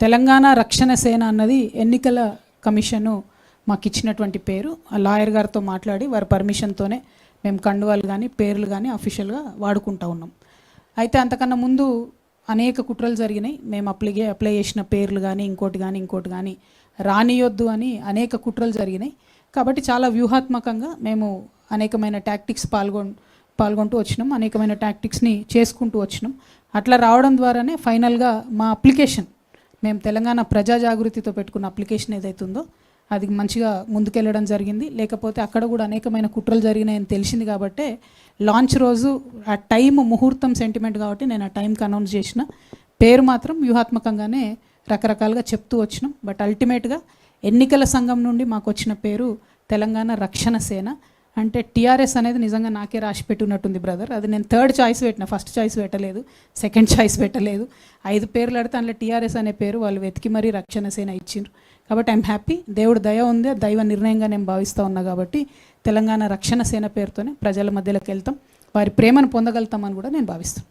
తెలంగాణ రక్షణ సేన అన్నది ఎన్నికల కమిషను మాకు ఇచ్చినటువంటి పేరు. ఆ లాయర్ గారితో మాట్లాడి వారి పర్మిషన్తోనే మేము కండువాలు కానీ పేర్లు కానీ అఫీషియల్గా వాడుకుంటూ ఉన్నాం. అయితే అంతకన్నా ముందు అనేక కుట్రలు జరిగినాయి. మేము అప్లై చేసిన పేర్లు కానీ ఇంకోటి కానీ రానియొద్దు అని అనేక కుట్రలు జరిగినాయి. కాబట్టి చాలా వ్యూహాత్మకంగా మేము అనేకమైన టాక్టిక్స్ పాల్గొంటూ వచ్చినాం, అనేకమైన టాక్టిక్స్ని చేసుకుంటూ వచ్చినాం. అట్లా రావడం ద్వారానే ఫైనల్గా మా అప్లికేషన్, మేము తెలంగాణ ప్రజా జాగృతితో పెట్టుకున్న అప్లికేషన్ ఏదైతుందో అది మంచిగా ముందుకెళ్ళడం జరిగింది. లేకపోతే అక్కడ కూడా అనేకమైన కుట్రలు జరిగినాయని తెలిసింది కాబట్టి లాంచ్ రోజు ఆ టైం ముహూర్తం సెంటిమెంట్ కాబట్టి నేను ఆ టైంకి అనౌన్స్ చేసిన. పేరు మాత్రం వ్యూహాత్మకంగానే రకరకాలుగా చెప్తూ వచ్చినాం. బట్ అల్టిమేట్గా ఎన్నికల సంఘం నుండి మాకు వచ్చిన పేరు తెలంగాణ రక్షణ సేన. అంటే టీఆర్ఎస్ అనేది నిజంగా నాకే రాసి పెట్టున్నట్టుంది బ్రదర్. అది నేను థర్డ్ చాయిస్ పెట్టిన, ఫస్ట్ చాయిస్ పెట్టలేదు, సెకండ్ చాయిస్ పెట్టలేదు. 5 పేర్లు అడితే అందులో టీఆర్ఎస్ అనే పేరు వాళ్ళు వెతికి మరీ రక్షణ సేన ఇచ్చిండ్రు. కాబట్టి ఐఎమ్ హ్యాపీ. దేవుడు దయ ఉంది, దైవ నిర్ణయంగా నేను భావిస్తూ ఉన్నా. కాబట్టి తెలంగాణ రక్షణ సేన పేరుతోనే ప్రజల మధ్యలోకి వెళ్తాం, వారి ప్రేమను పొందగలుగుతామని కూడా నేను భావిస్తాను.